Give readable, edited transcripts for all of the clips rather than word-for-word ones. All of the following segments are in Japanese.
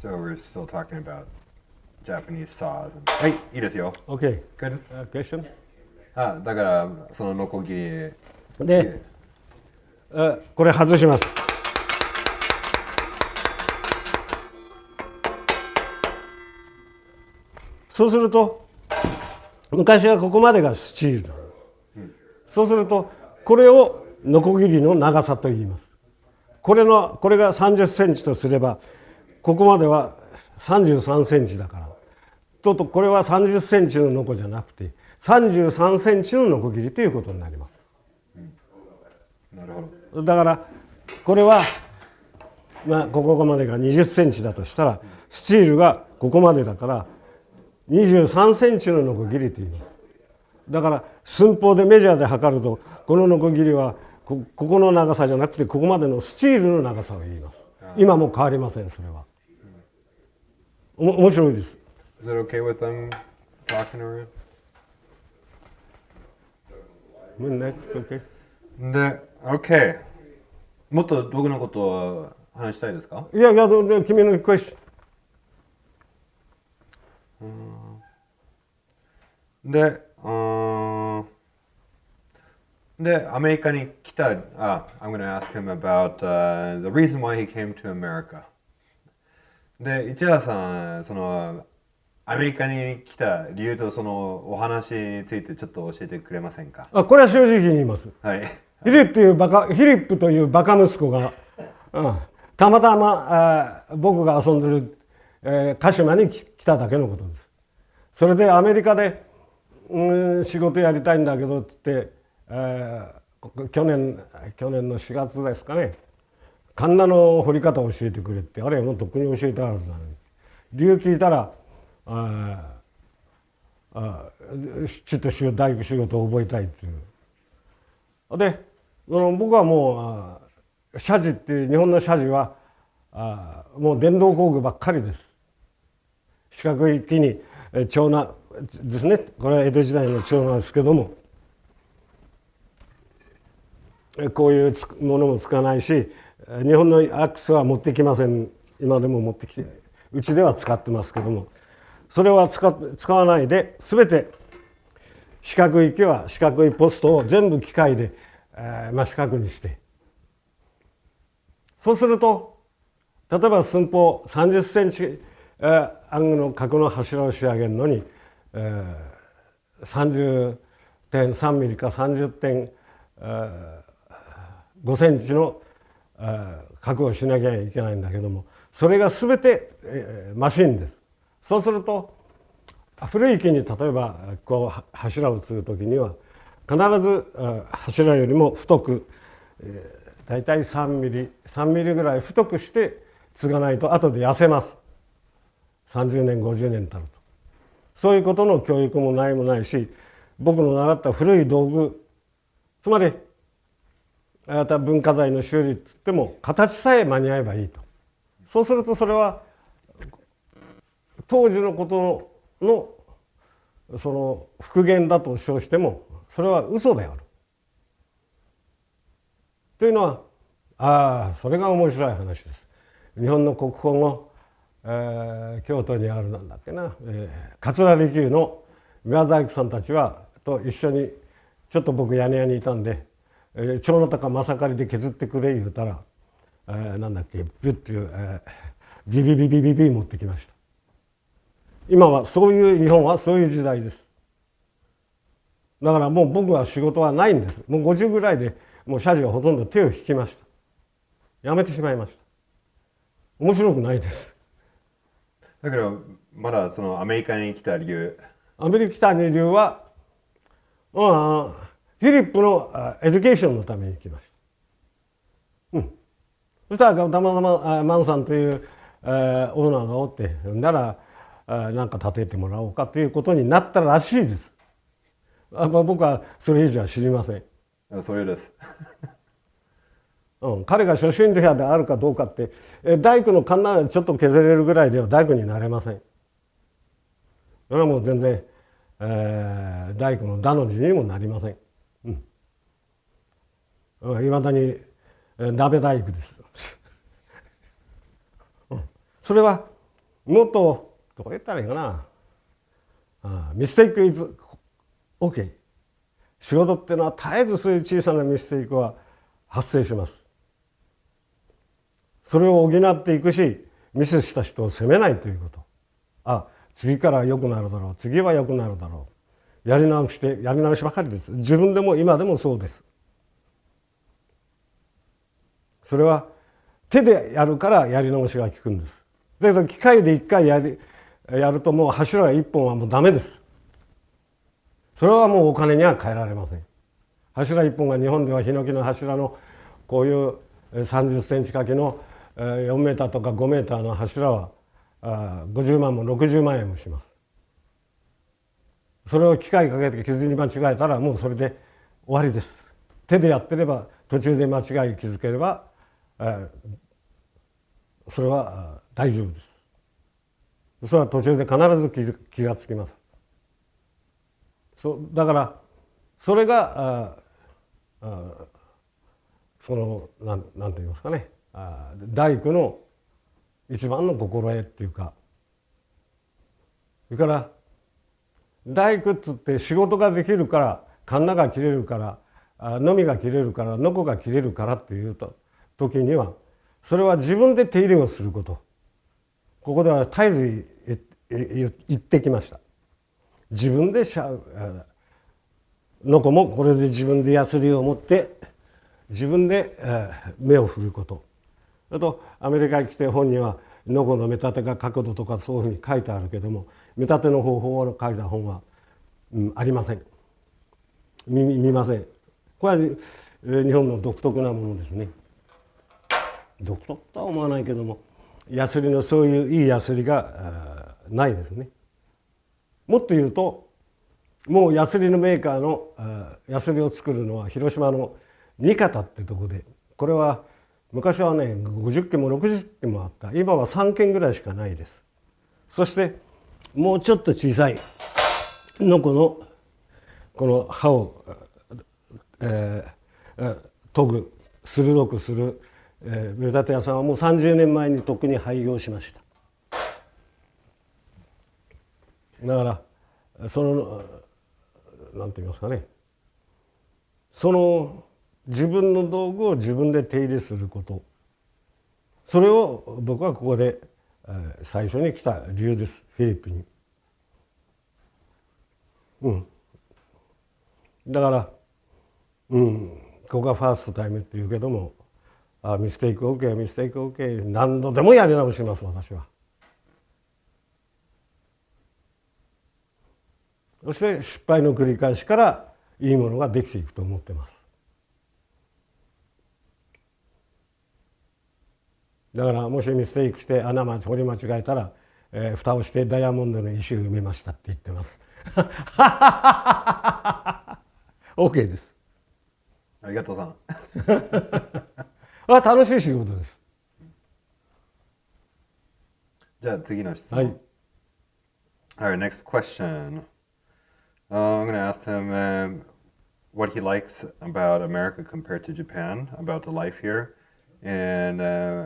So we're still talking about Japanese saws. はい。いいですよ。 OK。 Good? Question? あ、だからそのノコギリで、これ外します。そうすると昔はここまでがスチールなんです、そうするとこれをノコギリの長さと言います。これが30センチとすればここまでは33センチだからとこれは30センチのノコじゃなくて33センチのノコギリということになります。なるほど。だからこれはここまでが20センチだとしたらスチールがここまでだから23センチのノコギリと言います。だから寸法でメジャーで測るとこのノコギリはここの長さじゃなくてここまでのスチールの長さを言います。今も変わりません。それは面白いです。 Is it okay with them talking around? Next, okay. で、OK。もっと僕のことを話したいですか？いや君のクエスチョン。で、アメリカに来た、I'm going to ask him about the reason why he came to America. で、市原さん、そのアメリカに来た理由とそのお話についてちょっと教えてくれませんか？これは正直に言います。はい。ヒリップというバカ息子が、たまたま僕が遊んでる、鹿島に来ただけのことです。それでアメリカで、仕事やりたいんだけどっつって、去年の4月ですかね、カンナの掘り方を教えてくれって、あれはもうとっくに教えたはずなのに理由聞いたらちょっと大工仕事を覚えたいっていう。で僕はもう社寺っていう日本の社寺はもう電動工具ばっかりです。四角い木に長菜ですね。これは江戸時代の長菜ですけどもこういうものもつかないし日本のアックスは持ってきません。今でも持ってきてうちでは使ってますけどもそれは使わないで全て四角い木は四角いポストを全部機械で四角にしてそうすると例えば寸法30センチアングルの角の柱を仕上げるのに30.3 ミリか30.5センチの角をしなきゃいけないんだけどもそれが全てマシンです。そうすると古い木に例えばこう柱を継ぐ時には必ず柱よりも太くだいたい3ミリぐらい太くして継がないと後で痩せます。30年50年経るとそういうことの教育もないし僕の習った古い道具つまり文化財の修理っつっても形さえ間に合えばいいと。そうするとそれは当時のことのその復元だと称してもそれは嘘であるというのはそれが面白い話です。日本の国宝の、京都にあるなんだっけな、桂離宮の宮大工さんたちはと一緒にちょっと僕屋根屋にいたんで長野高正刈りで削ってくれ言うたら、なんだっけビュッていう、ビビビビビビ持ってきました。今はそういう日本はそういう時代です。だからもう僕は仕事はないんです。もう50ぐらいでもう社寺はほとんど手を引きました。やめてしまいました。面白くないです。だけどまだそのアメリカに来た理由アメリカに来た理由はフィリップのエデュケーションのために来ました。そしたらたまたまマンさんというオーナーがおってなら何か建ててもらおうかということになったらしいです。僕はそれ以上は知りません。それです。彼が初心者であるかどうかって大工のカンナがちょっと削れるぐらいでは大工になれません。それはもう全然、大工の「だ」の字にもなりません。いまだに鍋大工です。それはもっとどう言ったらいいかな、ミステイクイズ OK。 仕事っていうのは絶えずそういう小さなミステイクは発生します。それを補っていくし、ミスした人を責めないということ。次から良くなるだろう、次は良くなるだろう、やり直しばかりです。自分でも今でもそうです。それは手でやるからやり直しが効くんです。だけど機械で一回やるともう柱一本はもうダメです。それはもうお金には変えられません。柱一本が日本ではヒノキの柱のこういう30センチ角の4メーターとか5メーターの柱は50万も60万円もします。それを機械かけて傷に間違えたらもうそれで終わりです。手でやってれば途中で間違い気づければそれは大丈夫です。それは途中で必ず気がつきます。だからそれがそのなんて言いますかね、大工の一番の心得っていうか、それから大工っつって仕事ができるからカンナが切れるからのみが切れるからのこが切れるからっていう時にはそれは自分で手入れをすること。ここでは絶えず言ってきました。自分でのこもこれで自分でヤスリを持って自分で目を振ること。あとアメリカに来て本にはのこの目立てが角度とかそういうふうに書いてあるけども、目立ての方法を書いた本は、ありません。見ません。これは日本の独特なものですね。独特とは思わないけども、ヤスリのそういういいヤスリがないですね。もっと言うともうヤスリのメーカーのヤスリを作るのは広島の二方ってとこで、これは昔はね50軒も60軒もあった。今は3軒ぐらいしかないです。そしてもうちょっと小さいのこの刃を、研ぐ鋭くする目立て屋さんはもう30年前にとっくに廃業しました。だからそのなんて言いますかね、その自分の道具を自分で手入れすること、それを僕はここで最初に来た理由です。フィリピンに。だから、ここがファーストタイムっていうけども、ミステイク OK ミステイク OK 何度でもやり直します私は。そして失敗の繰り返しからいいものができていくと思ってます。だからもしミステイクして穴掘り間違えたら、蓋をしてダイヤモンドの石を埋めましたって言ってます。OK です。ありがとうさん。楽しい仕事です。じゃあ次の質問。はい。Alright, next question. I'm going to ask him what he likes about America compared to Japan, about the life here, and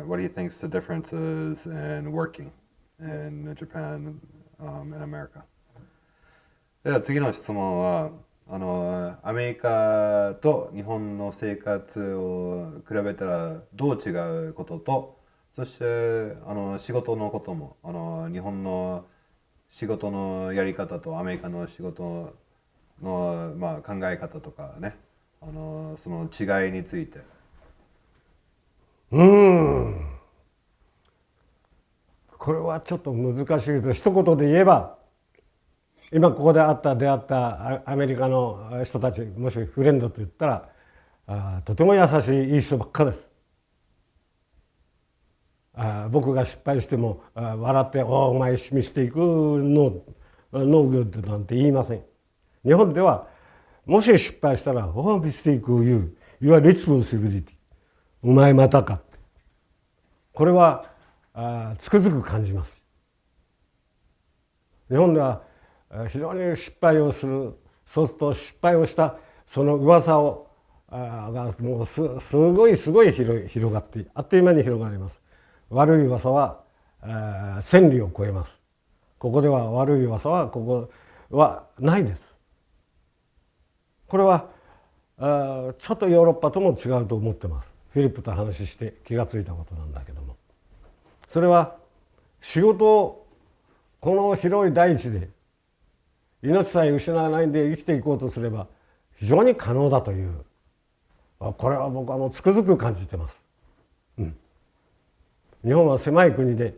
what he thinks the differences in working in Japan and America. では次の質問は、アメリカと日本の生活を比べたらどう違うことと、そして仕事のことも日本の仕事のやり方とアメリカの仕事の、考え方とかね、その違いについて。これはちょっと難しいけど、一言で言えば、今ここで出会ったアメリカの人たち、もしフレンドと言ったらとても優しいいい人ばっかです。僕が失敗しても笑って「お前ミステイクノーグッド」なんて言いません。日本ではもし失敗したら「おミステイクを言う」「You are responsibility」「お前またか」って、これはつくづく感じます。日本では非常に失敗をする。そうすると失敗をしたその噂をがもうすごい広がってあっという間に広がります。悪い噂は千里を超えます。ここでは悪い噂はここはないです。これはちょっとヨーロッパとも違うと思ってます。フィリップと話して気がついたことなんだけども、それは仕事をこの広い大地で命さえ失わないで生きていこうとすれば非常に可能だという、これは僕はもうつくづく感じてます。日本は狭い国で、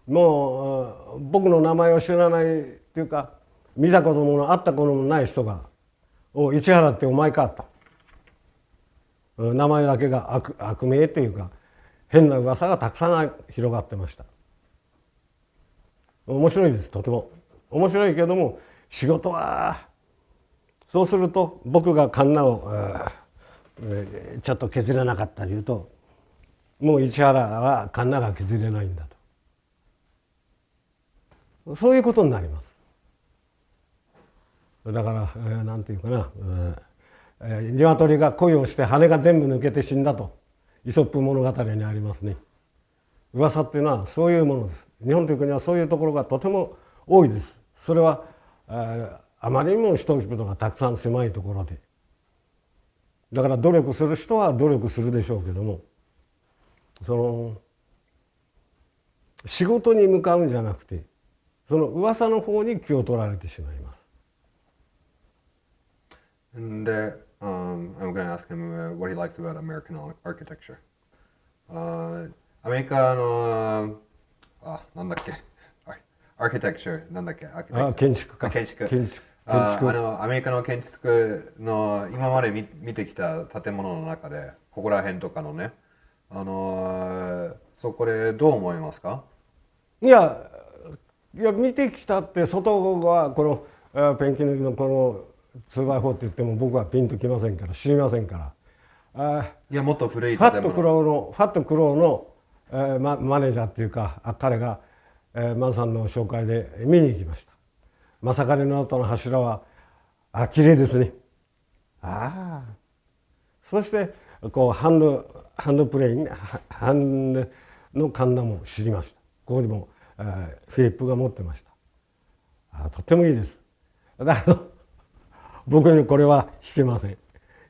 もう僕の名前を知らないっていうか、見たことも会ったこともない人が「お市原ってお前か」と、名前だけが悪名っていうか変な噂がたくさん広がってました。面白いです。とても面白いけども、仕事はそうすると僕がカンナをちょっと削れなかったというと、もう市原はカンナが削れないんだと、そういうことになります。だから何て言うかな、鶏が恋をして羽が全部抜けて死んだとイソップ物語にありますね。噂っていうのはそういうものです。日本という国はそういうところがとても多いです。それはあまりにも人々がたくさん狭いところで、だから努力する人は努力するでしょうけども、その仕事に向かうんじゃなくて、その噂の方に気を取られてしまいます。And I'm going to ask him what he likes about American architecture. アメリカのなんだっけ、アーキテクチャなんだっけ、建築か。建築。アメリカの建築の今まで見てきた建物の中で、ここら辺とかのね、そこでどう思いますか？いや見てきたって、外はこのペンキ抜きのこの 2x4 って言っても僕はピンときませんから、知りませんから。いやもっと古いファットクローのマネージャーっていうか、彼がマンさんの紹介で見に行きました。マサカリの後の柱は綺麗ですね。そしてこうハンドプレインハンドのカンナも知りました。ここにもフィリップが持ってました。とってもいいです。だけど僕にこれは弾けません。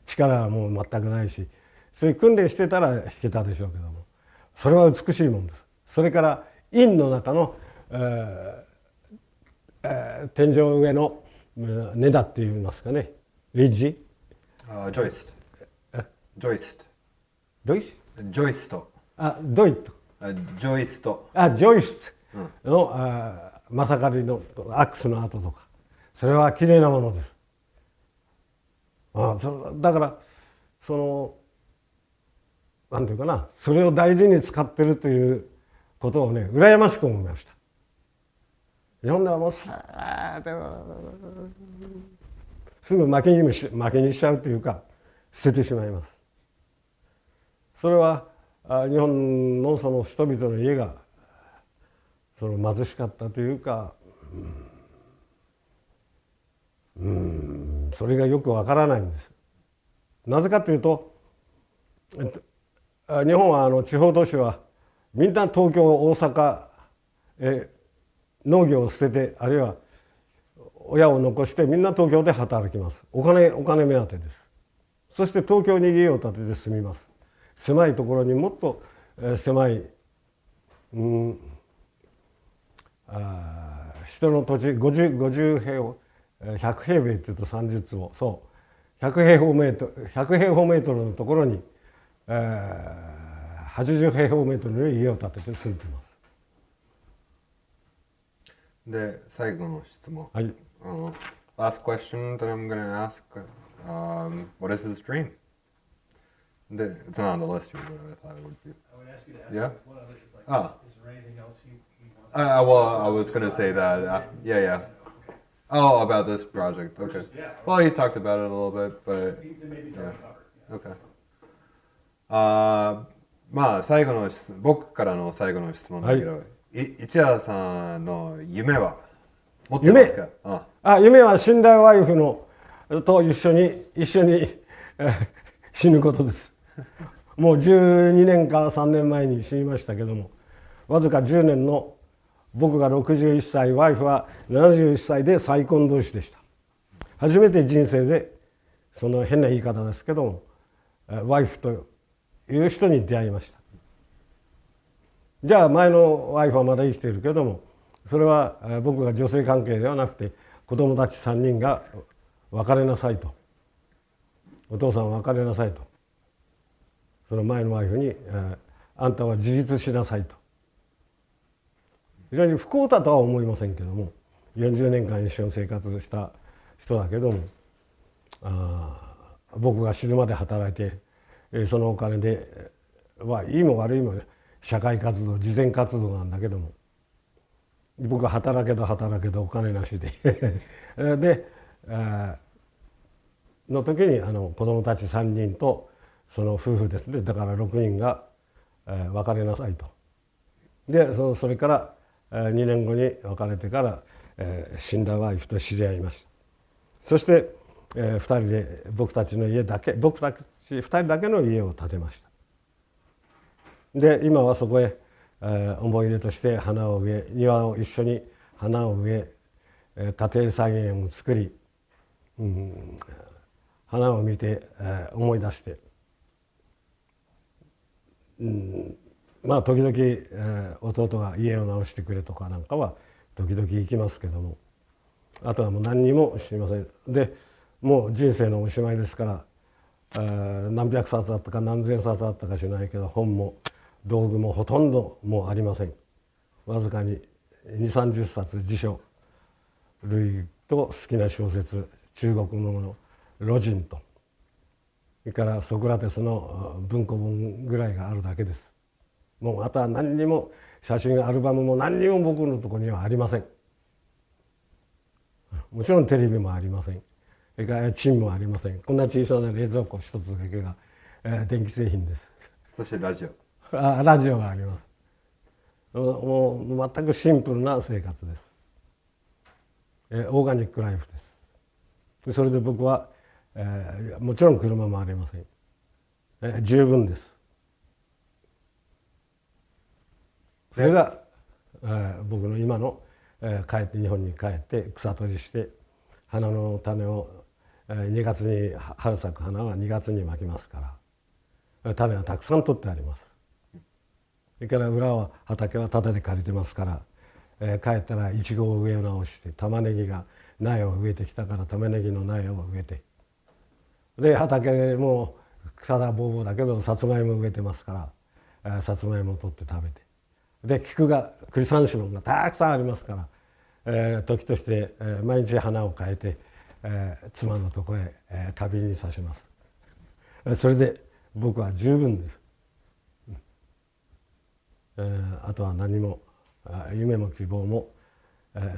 力はもう全くないし、そういう訓練してたら弾けたでしょうけども、それは美しいものです。それから院の中の、天井上の根だって言いますかね、リッジ、ジョイストドイツジョイストドイットジョイストジョイストの、マサカリのアックスの跡とか、それは綺麗なものです。だからそのなんていうかな、それを大事に使ってるということをね、羨ましく思いました。日本ではもうすぐ負けにしちゃうというか、捨ててしまいます。それは日本のその人々の家がその貧しかったというか、それがよくわからないんです。なぜかというと、日本は地方都市はみんな東京大阪農業を捨てて、あるいは親を残してみんな東京で働きます。お金目当てです。そして東京に家を建てて住みます。狭いところにもっと狭い、人の土地50平方100平米っていうと30坪、そう100平方メートルのところに、80平方メートルの家を建てて住んでいます。で、最後の質問。はい。Last question that I'm going to ask, what is his dream? It's not on the list here, but I thought it would be. I would ask you to ask Yeah? one other. It's like, is there anything else he wants to Well, I was going to say that. Yeah. Oh, about this project. Okay. Well, he's talked about it a little bit, but. maybe try to cover. Okay. まあ僕からの最後の質問だけど、市原さんの夢は持ってますか？夢は死んだワイフと一緒に死ぬことです。もう12年か3年前に死にましたけども、わずか10年の僕が61歳ワイフは71歳で再婚同士でした。初めて人生でその変な言い方ですけどもワイフという人に出会いました。じゃあ前のワイフはまだ生きているけどもそれは僕が女性関係ではなくて子供たち3人が別れなさいと、お父さんは別れなさいと、その前のワイフにあんたは自立しなさいと。非常に不幸だとは思いませんけども40年間一緒に生活した人だけども僕が死ぬまで働いてそのお金でいいも悪いも社会活動慈善活動なんだけども僕は働けどお金なしででの時に子供たち3人とその夫婦ですねだから6人が別れなさいと。でそれから2年後に別れてから死んだワイフと知り合いました。そして2人で僕たち2人だけの家を建てました。で今はそこへ思い出として花を植え庭を一緒に花を植え家庭菜園を作り、花を見て思い出して、まあ時々弟が家を直してくれとかなんかは時々行きますけどもあとはもう何にも知りません。でもう人生のおしまいですから何百冊あったか何千冊あったか知らないけど本も道具もほとんどもうありません。わずかに2、30冊辞書類と好きな小説中国のもの魯迅とそれからソクラテスの文庫本ぐらいがあるだけです。もうあとは何にも写真アルバムも何にも僕のところにはありません。もちろんテレビもありません。それからチンもありません。こんな小さな冷蔵庫一つだけが電気製品です。そしてラジオ。ラジオがあります。もう全くシンプルな生活です。オーガニックライフです。それで僕は、もちろん車もありません。十分です。それが、僕の今の、日本に帰って草取りして花の種を2月に春咲く花は2月にまきますから種はたくさん取ってあります。それから裏は畑はタダで借りてますから、帰ったらイチゴを植え直して玉ねぎが苗を植えてきたから玉ねぎの苗を植えてで畑も草だぼうぼうだけどさつまいも植えてますからさつまいもを取って食べてで栗山椒がたくさんありますから、時として、毎日花を変えて、妻のとこへ、花瓶に刺します。それで僕は十分です。あとは何も夢も希望も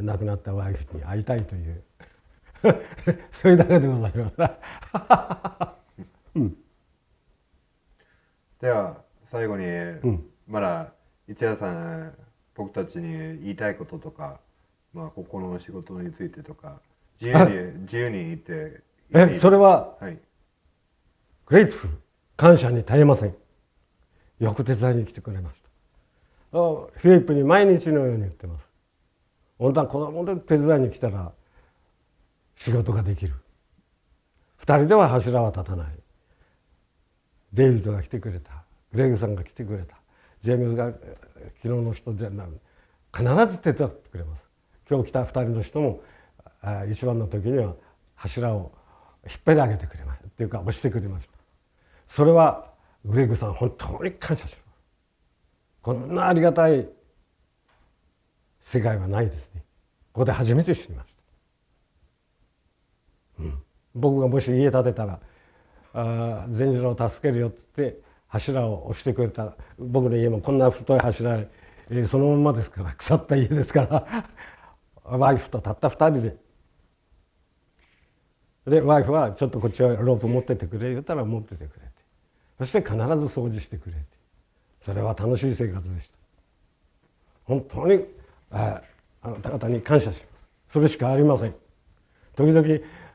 亡くなったワイフに会いたいというそれだけでございます。では最後に、まだ一夜さん僕たちに言いたいこととか、ここの仕事についてとか自由に言っていいですか？それは、はい、グレイトフル感謝に絶えません。よく手伝いに来てくれました。フィリップに毎日のように言ってます。本当は子供で手伝いに来たら仕事ができる。2人では柱は立たない。デイビッドが来てくれた。グレイグさんが来てくれた。ジェームズが昨日の人じゃない必ず手伝ってくれます。今日来た2人の人も一番の時には柱を引っ張り上げてくれましたっていうか押してくれました。それはグレイグさん本当に感謝します。こんなありがたい世界はないですね。ここで初めて知りました。僕がもし家建てたら善次郎を助けるよって言って柱を押してくれた僕の家もこんな太い柱で、そのままですから腐った家ですからワイフとたった2人でワイフはちょっとこっちはロープ持っててくれ言ったら持っててくれてそして必ず掃除してくれてそれは楽しい生活でした。本当にあなた方に感謝します。それしかありません。時々、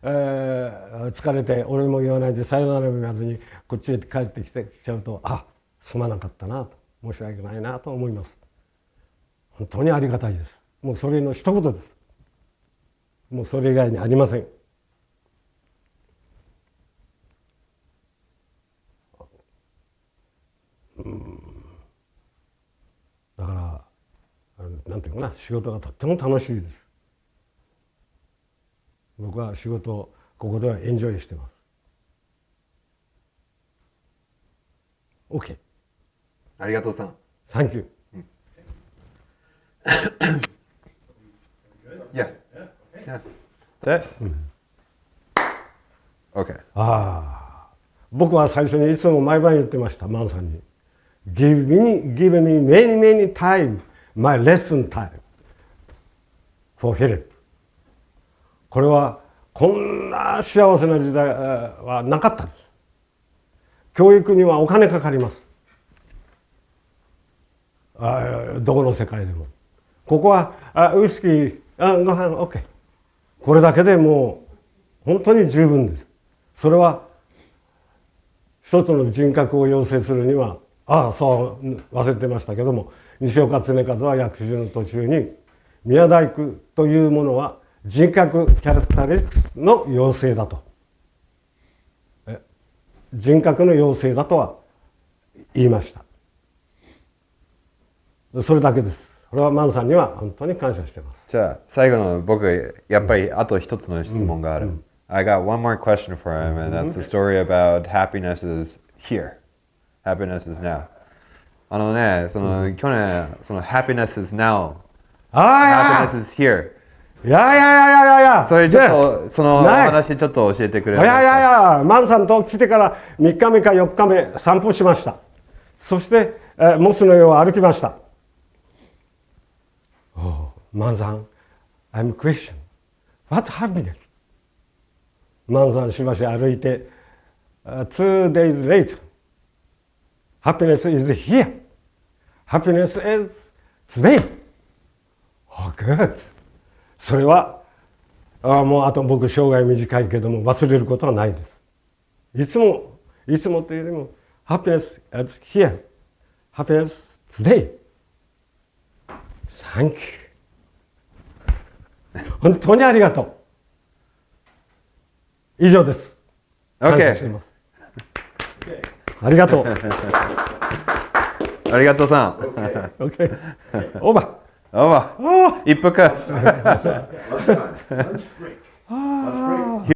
疲れて俺も言わないでさよならも言わずにこっちへ帰ってきちゃうとすまなかったなと申し訳ないなと思います。本当にありがたいです。もうそれの一言です。もうそれ以外にありません。だからなんていうかな、仕事がとっても楽しいです。僕は仕事をここではエンジョイしてます。 OK、 ありがとうさん。サンキュー。Yeah. Yeah. で、Okay. 僕は最初にいつも毎晩言ってました、マンさんに。Give me many, many time, my lesson time for Philip。これはこんな幸せな時代はなかったんです。教育にはお金かかります。どこの世界でも。ここはウイスキー、ご飯 OK。これだけでもう本当に十分です。それは一つの人格を養成するには、そう忘れてましたけども、西岡常和は訳詞の途中に宮大工というものは人格キャラクタリクスの養成だと、人格の養成だとは言いました。それだけです。これはマンさんには本当に感謝しています。じゃあ最後の僕やっぱりあと一つの質問がある。I got one more question for him, and that's the story about happiness is here. Happiness is now. その去年その happiness is now. Happiness is here. いやそれちょっとそのお話ちょっと教えてくれますか。マンさんと来てから3日目か4日目散歩しました。そしてモスの上を歩きました。マンさん I'm question what happiness。 マンさんしばし歩いて、2 days later happiness is here, happiness is today。 good。 それはもうあと僕生涯短いけども忘れることはないです。いつもというよりも happiness is here, happiness today。 Thank you。 本当にありがとう。以上です。感謝しています。ありがとう。ありがとうさん。OK。オーバー。オーバー。一服。Lunch time. Lunch break. Lunch break.